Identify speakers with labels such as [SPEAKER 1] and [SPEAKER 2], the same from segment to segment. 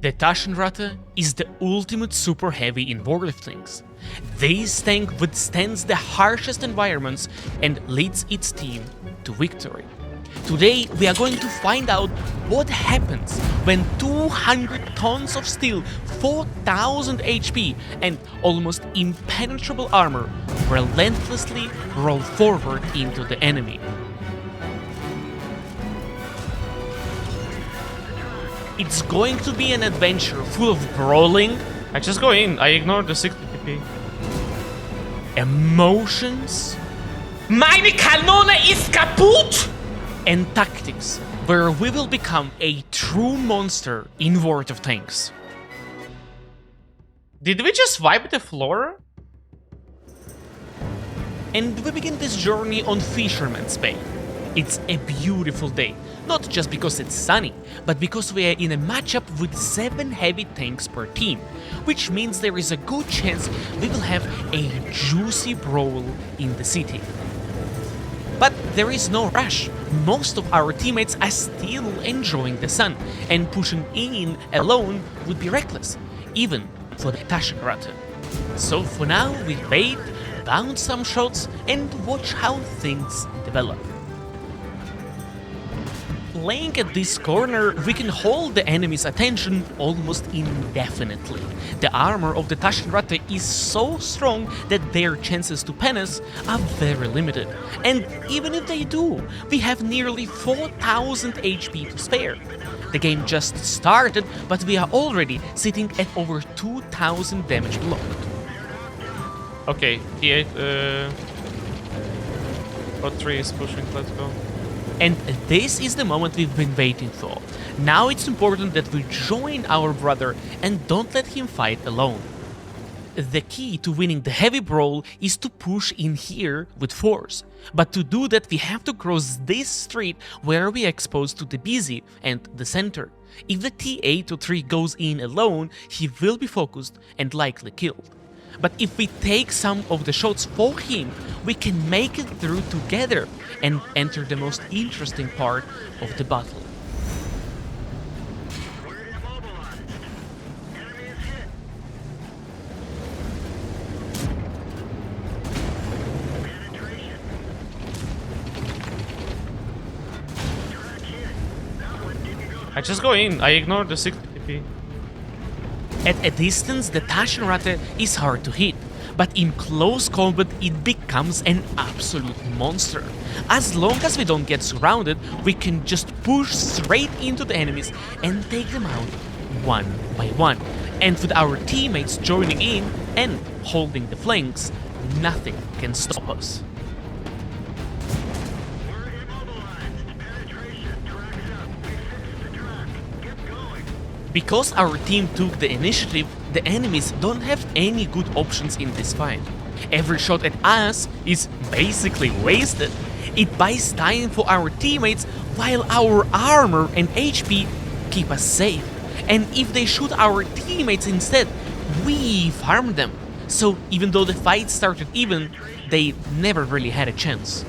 [SPEAKER 1] The Taschenratte is the ultimate super heavy in War of Things. This tank withstands the harshest environments and leads its team to victory. Today we are going to find out what happens when 200 tons of steel, 4000 HP and almost impenetrable armor relentlessly roll forward into the enemy. It's going to be an adventure full of brawling.
[SPEAKER 2] I just go in, I ignore the 60 TP.
[SPEAKER 1] Emotions.
[SPEAKER 2] Meine Kanone ist kaputt!
[SPEAKER 1] And tactics, where we will become a true monster in World of Tanks.
[SPEAKER 2] Did we just wipe the floor?
[SPEAKER 1] And we begin this journey on Fisherman's Bay. It's a beautiful day, not just because it's sunny, but because we are in a matchup with 7 heavy tanks per team, which means there is a good chance we will have a juicy brawl in the city. But there is no rush. Most of our teammates are still enjoying the sun, and pushing in alone would be reckless, even for the Taschenratte. So for now we wait, bounce some shots and watch how things develop. Playing at this corner, we can hold the enemy's attention almost indefinitely. The armor of the Taschenratte is so strong that their chances to pen us are very limited. And even if they do, we have nearly 4000 HP to spare. The game just started, but we are already sitting at over 2000 damage blocked.
[SPEAKER 2] Okay, T8, bot 3 is pushing, let's go.
[SPEAKER 1] And this is the moment we've been waiting for. Now it's important that we join our brother and don't let him fight alone. The key to winning the heavy brawl is to push in here with force. But to do that we have to cross this street where we are exposed to the busy and the center. If the T8 or 3 goes in alone, he will be focused and likely killed. But if we take some of the shots for him, we can make it through together and enter the most interesting part of the battle.
[SPEAKER 2] I just go in, I ignore the 60 TP.
[SPEAKER 1] At a distance, the Taschenratte is hard to hit, but in close combat it becomes an absolute monster. As long as we don't get surrounded, we can just push straight into the enemies and take them out one by one. And with our teammates joining in and holding the flanks, nothing can stop us. Because our team took the initiative, the enemies don't have any good options in this fight. Every shot at us is basically wasted. It buys time for our teammates while our armor and HP keep us safe. And if they shoot our teammates instead, we farm them. So even though the fight started even, they never really had a chance.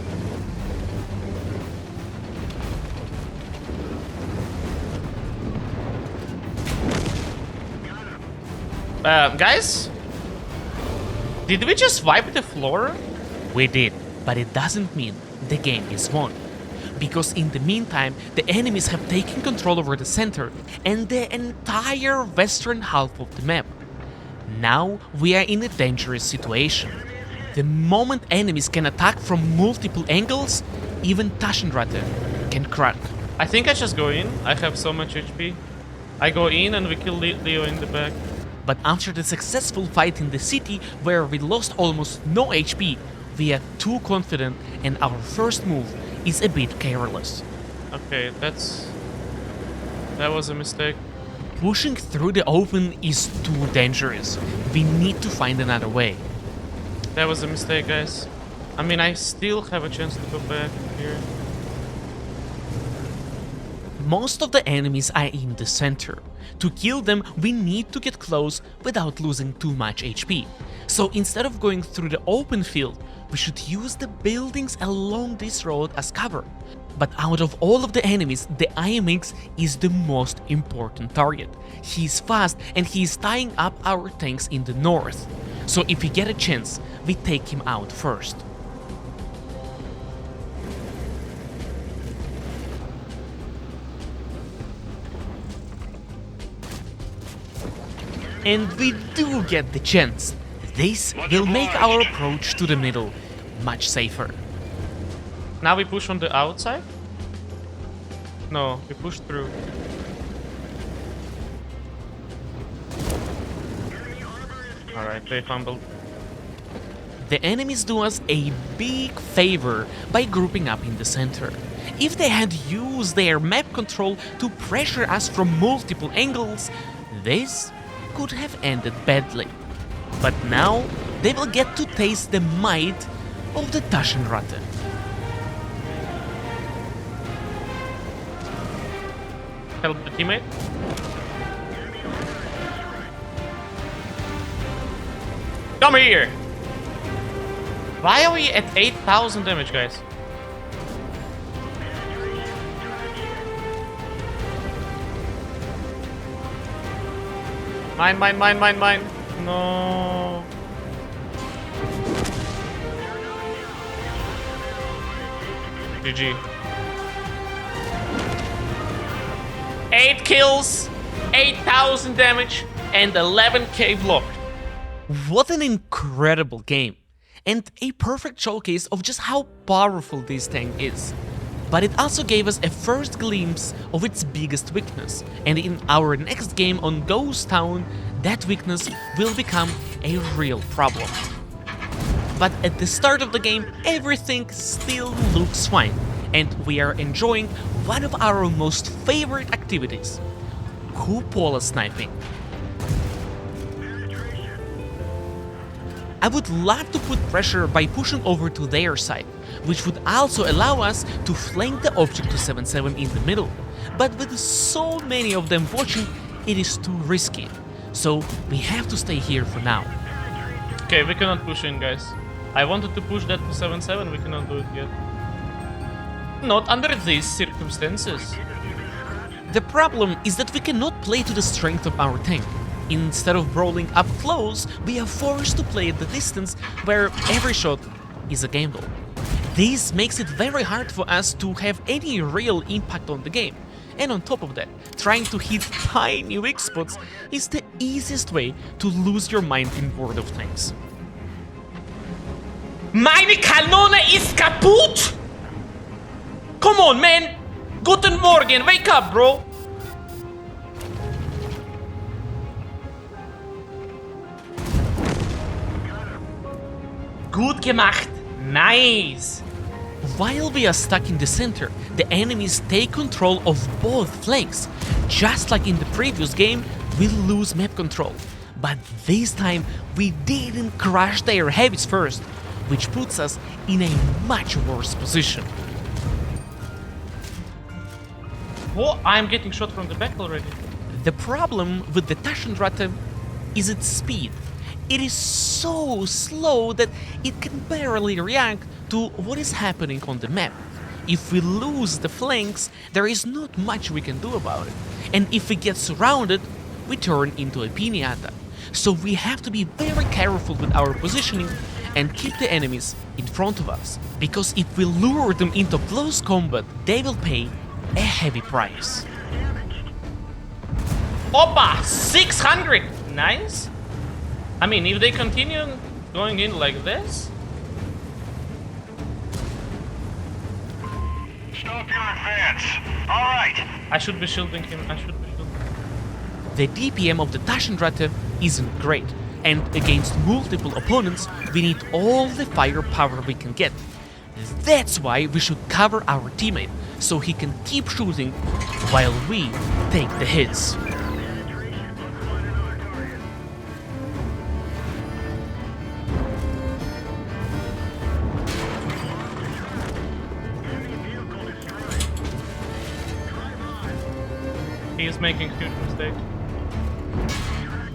[SPEAKER 2] Guys? Did we just wipe the floor?
[SPEAKER 1] We did, but it doesn't mean the game is won. Because in the meantime, the enemies have taken control over the center and the entire western half of the map. Now we are in a dangerous situation. The moment enemies can attack from multiple angles, even Taschenratte can crack.
[SPEAKER 2] I think I just go in, I have so much HP. I go in and we kill Leo in the back.
[SPEAKER 1] But after the successful fight in the city, where we lost almost no HP, we are too confident and our first move is a bit careless.
[SPEAKER 2] Okay, that was a mistake.
[SPEAKER 1] Pushing through the open is too dangerous. We need to find another way.
[SPEAKER 2] That was a mistake, guys. I mean, I still have a chance to go back here.
[SPEAKER 1] Most of the enemies are in the center. To kill them, we need to get close without losing too much HP. So instead of going through the open field, we should use the buildings along this road as cover. But out of all of the enemies, the IMX is the most important target. He's fast and he's tying up our tanks in the north. So if we get a chance, we take him out first. And we do get the chance. This will make our approach to the middle much safer.
[SPEAKER 2] Now we push on the outside? No, we push through. Alright, they fumbled.
[SPEAKER 1] The enemies do us a big favor by grouping up in the center. If they had used their map control to pressure us from multiple angles, this could have ended badly. But now they will get to taste the might of the Taschenratte.
[SPEAKER 2] Help the teammate. Come here! Why are we at 8,000 damage, guys? Mine, mine, mine, mine, mine. No. GG. 8 kills, 8,000 damage, and 11k blocked.
[SPEAKER 1] What an incredible game, and a perfect showcase of just how powerful this tank is. But it also gave us a first glimpse of its biggest weakness, and in our next game on Ghost Town, that weakness will become a real problem. But at the start of the game, everything still looks fine, and we are enjoying one of our most favorite activities, cupola sniping. I would love to put pressure by pushing over to their side, which would also allow us to flank the object to 7-7 in the middle, but with so many of them watching, it is too risky, so we have to stay here for now.
[SPEAKER 2] Okay, we cannot push in, guys. I wanted to push that to 7-7, we cannot do it yet. Not under these circumstances.
[SPEAKER 1] The problem is that we cannot play to the strength of our tank. Instead of brawling up close, we are forced to play at the distance where every shot is a gamble. This makes it very hard for us to have any real impact on the game. And on top of that, trying to hit tiny weak spots is the easiest way to lose your mind in World of Tanks.
[SPEAKER 2] Meine Kanone ist kaputt! Come on, man! Guten Morgen, wake up, bro! Gut gemacht! Nice!
[SPEAKER 1] While we are stuck in the center, the enemies take control of both flanks. Just like in the previous game, we lose map control. But this time, we didn't crush their heavies first, which puts us in a much worse position.
[SPEAKER 2] What? I'm getting shot from the back already.
[SPEAKER 1] The problem with the Taschenratte is its speed. It is so slow that it can barely react to what is happening on the map. If we lose the flanks, there is not much we can do about it. And if we get surrounded, we turn into a piñata. So we have to be very careful with our positioning and keep the enemies in front of us. Because if we lure them into close combat, they will pay a heavy price.
[SPEAKER 2] Opa! 600! Nice! I mean, if they continue going in like this...
[SPEAKER 3] Stop your advance. All right.
[SPEAKER 2] I should be shielding him, I should be shielding him.
[SPEAKER 1] The DPM of the Taschenratte isn't great, and against multiple opponents, we need all the firepower we can get. That's why we should cover our teammate, so he can keep shooting while we take the hits.
[SPEAKER 2] He is making huge mistakes.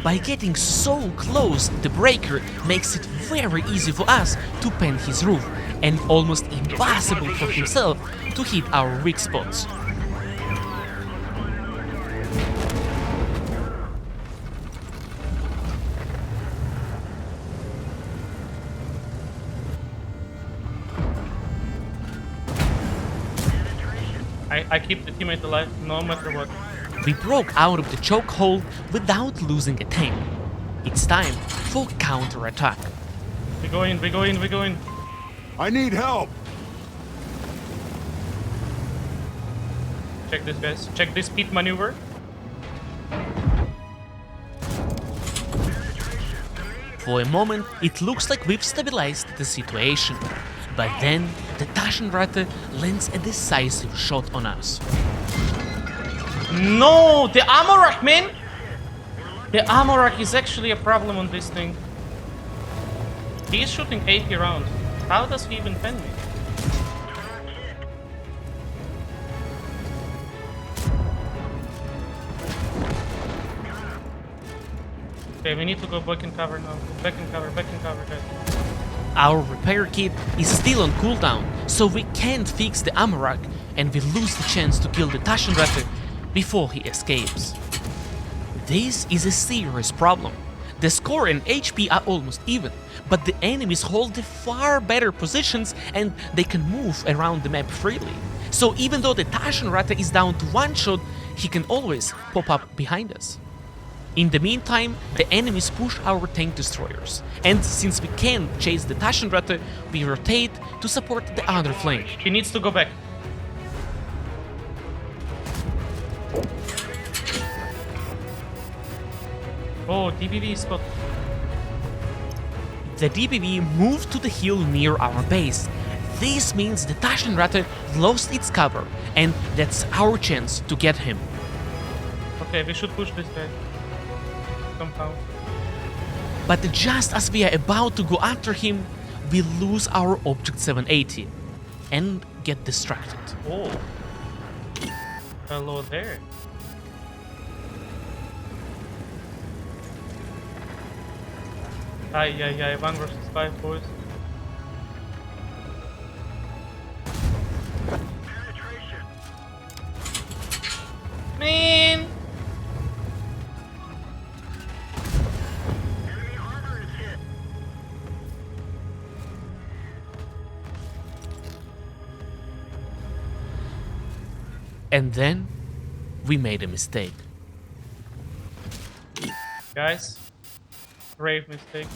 [SPEAKER 1] By getting so close, the breaker makes it very easy for us to pen his roof, and almost impossible for himself to hit our weak spots.
[SPEAKER 2] I keep the teammate alive no matter what.
[SPEAKER 1] We broke out of the chokehold without losing a tank. It's time for counterattack.
[SPEAKER 2] We go in, we go in, we go in.
[SPEAKER 4] I need help.
[SPEAKER 2] Check this, guys. Check this speed maneuver.
[SPEAKER 1] For a moment, it looks like we've stabilized the situation. But then, the Taschenratte lands a decisive shot on us.
[SPEAKER 2] No! The ammo rack, man! The ammo rack is actually a problem on this thing. He is shooting 80 rounds. How does he even pen me? Okay, we need to go back in cover now. Back in cover, guys.
[SPEAKER 1] Our repair kit is still on cooldown, so we can't fix the ammo rack, and we lose the chance to kill the Taschenratte before he escapes. This is a serious problem. The score and HP are almost even, but the enemies hold the far better positions and they can move around the map freely. So even though the Taschenratte is down to one shot, he can always pop up behind us. In the meantime, the enemies push our tank destroyers, and since we can't chase the Taschenratte, we rotate to support the other flank.
[SPEAKER 2] He needs to go back. Oh, DBV spot.
[SPEAKER 1] The DBV moved to the hill near our base. This means the Taschenratte lost its cover, and that's our chance to get him.
[SPEAKER 2] Okay, we should push this guy. Somehow.
[SPEAKER 1] But just as we are about to go after him, we lose our Object 780 and get distracted.
[SPEAKER 2] Oh. Hello there. Ay, 1 versus 5, boys. Man!
[SPEAKER 1] And then we made a mistake.
[SPEAKER 2] Guys, grave mistake.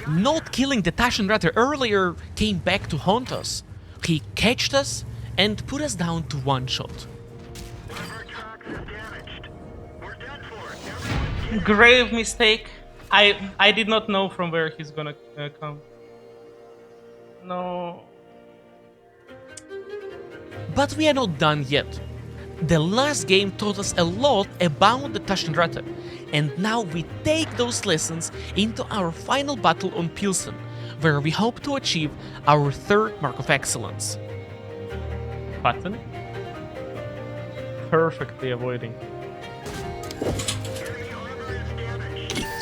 [SPEAKER 1] Not killing the Taschenratte earlier came back to haunt us. He catched us and put us down to one shot.
[SPEAKER 2] Grave mistake. I did not know from where he's gonna come. No.
[SPEAKER 1] But we are not done yet. The last game taught us a lot about the Taschenratte, and now we take those lessons into our final battle on Pilson, where we hope to achieve our third mark of excellence.
[SPEAKER 2] Button. Perfectly avoiding.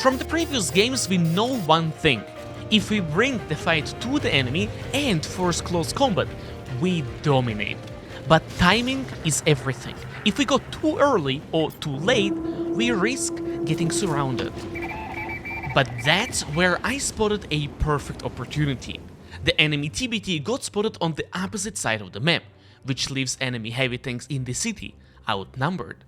[SPEAKER 1] From the previous games we know one thing. If we bring the fight to the enemy and force close combat, we dominate. But timing is everything. If we go too early or too late, we risk getting surrounded. But that's where I spotted a perfect opportunity. The enemy TBT got spotted on the opposite side of the map, which leaves enemy heavy tanks in the city, outnumbered.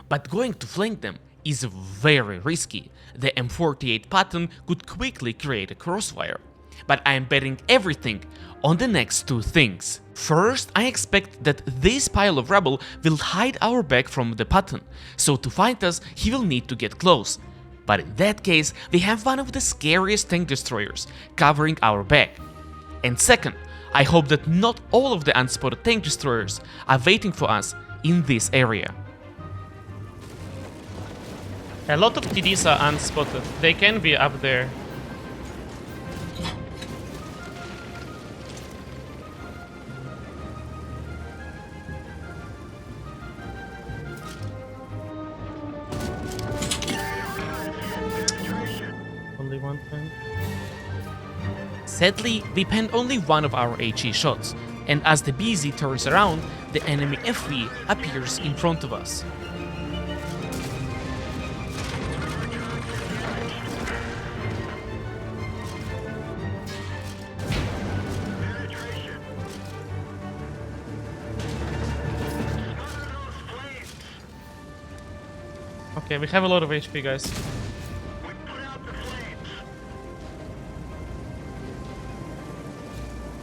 [SPEAKER 1] But going to flank them is very risky. The M48 pattern could quickly create a crossfire. But I am betting everything on the next two things. First, I expect that this pile of rubble will hide our back from the Patton, so to fight us he will need to get close. But in that case, we have one of the scariest tank destroyers covering our back. And second, I hope that not all of the unspotted tank destroyers are waiting for us in this area.
[SPEAKER 2] A lot of TDs are unspotted. They can be up there. Only one thing.
[SPEAKER 1] Sadly, we penned only one of our HE shots, and as the BZ turns around, the enemy FV appears in front of us.
[SPEAKER 2] Okay, we have a lot of HP, guys.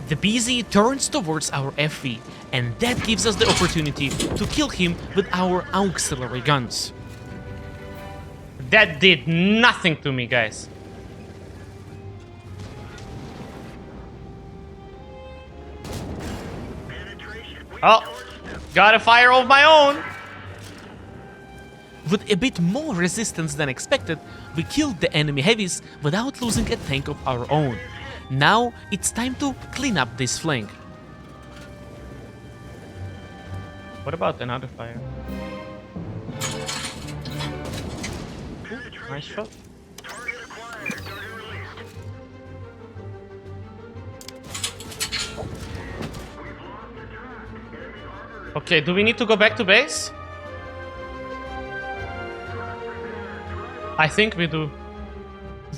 [SPEAKER 1] The BZ turns towards our FV, and that gives us the opportunity to kill him with our auxiliary guns.
[SPEAKER 2] That did nothing to me, guys. Oh, got a fire of my own.
[SPEAKER 1] With a bit more resistance than expected, we killed the enemy heavies without losing a tank of our own. Now it's time to clean up this flank.
[SPEAKER 2] What about another fire? Ooh, nice shot. Okay, do we need to go back to base? I think we do.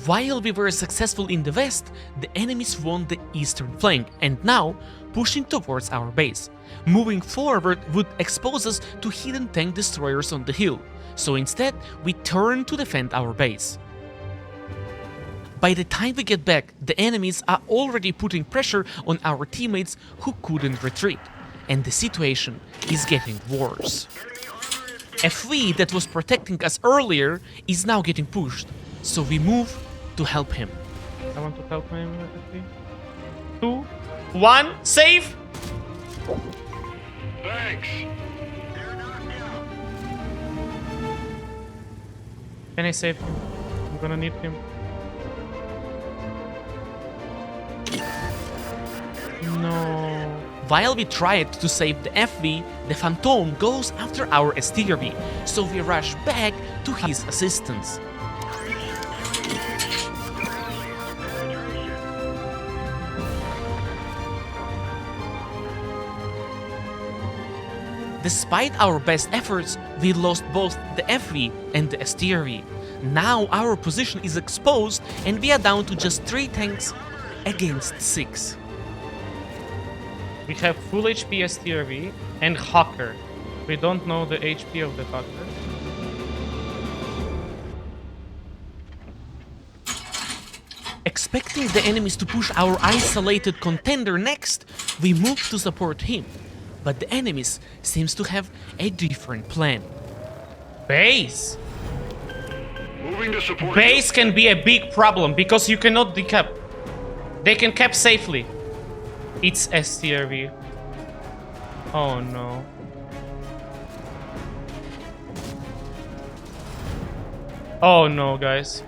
[SPEAKER 1] While we were successful in the west, the enemies won the eastern flank and now pushing towards our base. Moving forward would expose us to hidden tank destroyers on the hill, so instead we turn to defend our base. By the time we get back, the enemies are already putting pressure on our teammates who couldn't retreat, and the situation is getting worse. FV that was protecting us earlier is now getting pushed, so we move to help him.
[SPEAKER 2] I want to help him. 2, 1, save!
[SPEAKER 3] Thanks.
[SPEAKER 2] Can I save him? I'm gonna need him. No.
[SPEAKER 1] While we tried to save the FV, the Phantom goes after our STRV, so we rush back to his assistance. Despite our best efforts, we lost both the FV and the STRV. Now our position is exposed and we are down to just 3 tanks against 6.
[SPEAKER 2] We have full HP STRV and Hawker. We don't know the HP of the Hawker.
[SPEAKER 1] Expecting the enemies to push our isolated contender next, we move to support him. But the enemies seems to have a different plan.
[SPEAKER 2] Base!
[SPEAKER 3] Moving to support.
[SPEAKER 2] Base can be a big problem because you cannot decap. They can cap safely. It's STRV. Oh no. Oh no, guys.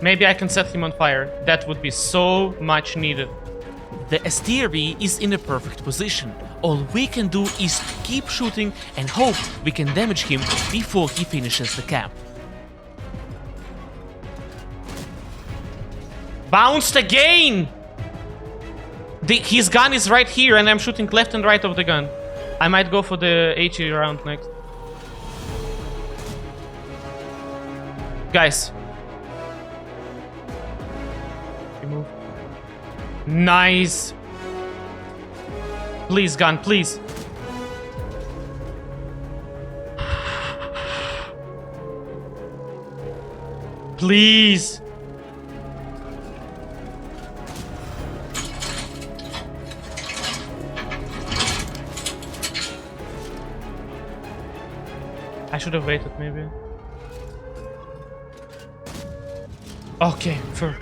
[SPEAKER 2] Maybe I can set him on fire. That would be so much needed.
[SPEAKER 1] The STRV is in a perfect position. All we can do is keep shooting and hope we can damage him before he finishes the cap.
[SPEAKER 2] Bounced again! His gun is right here and I'm shooting left and right of the gun. I might go for the HE round next. Guys. You move. Nice! Please, gun, please. Please! I should have waited, maybe. Okay, fair.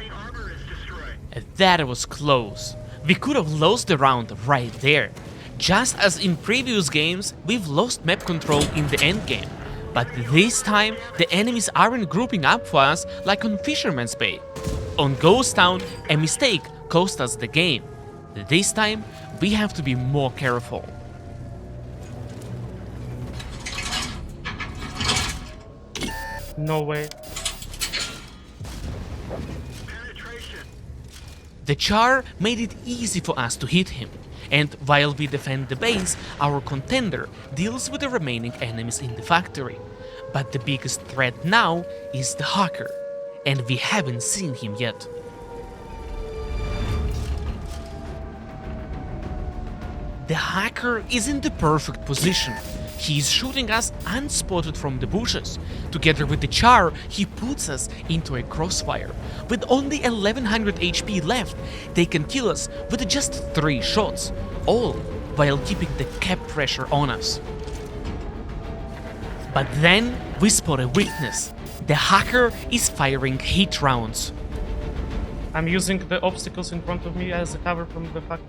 [SPEAKER 1] That was close. We could have lost the round right there. Just as in previous games, we've lost map control in the endgame. But this time, the enemies aren't grouping up for us like on Fisherman's Bay. On Ghost Town, a mistake cost us the game. This time, we have to be more careful.
[SPEAKER 2] No way.
[SPEAKER 1] The char made it easy for us to hit him, and while we defend the base, our contender deals with the remaining enemies in the factory. But the biggest threat now is the hacker, and we haven't seen him yet. The hacker is in the perfect position. He's shooting us unspotted from the bushes. Together with the char, he puts us into a crossfire. With only 1100 HP left, they can kill us with just 3 shots, all while keeping the cap pressure on us. But then we spot a weakness. The hacker is firing hit rounds.
[SPEAKER 2] I'm using the obstacles in front of me as a cover from the factory.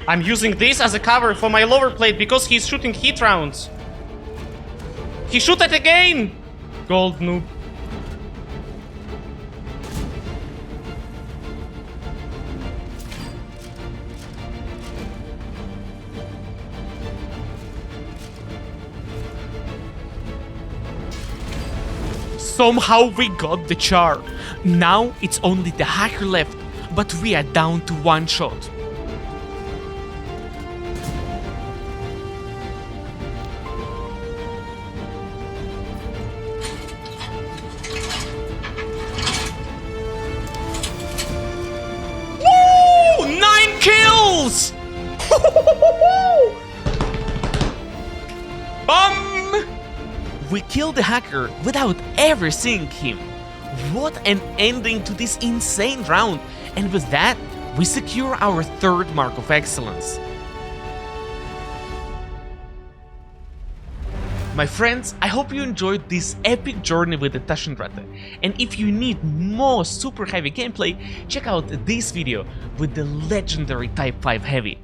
[SPEAKER 2] I'm using this as a cover for my lower plate because he's shooting hit rounds. He shoot it again! Gold noob.
[SPEAKER 1] Somehow we got the char. Now it's only the hacker left, but we are down to 1 shot. Woo! 9 kills! We killed the hacker without ever seeing him. What an ending to this insane round, and with that, we secure our 3rd mark of excellence. My friends, I hope you enjoyed this epic journey with the Taschenratte, and if you need more super heavy gameplay, check out this video with the legendary Type 5 Heavy.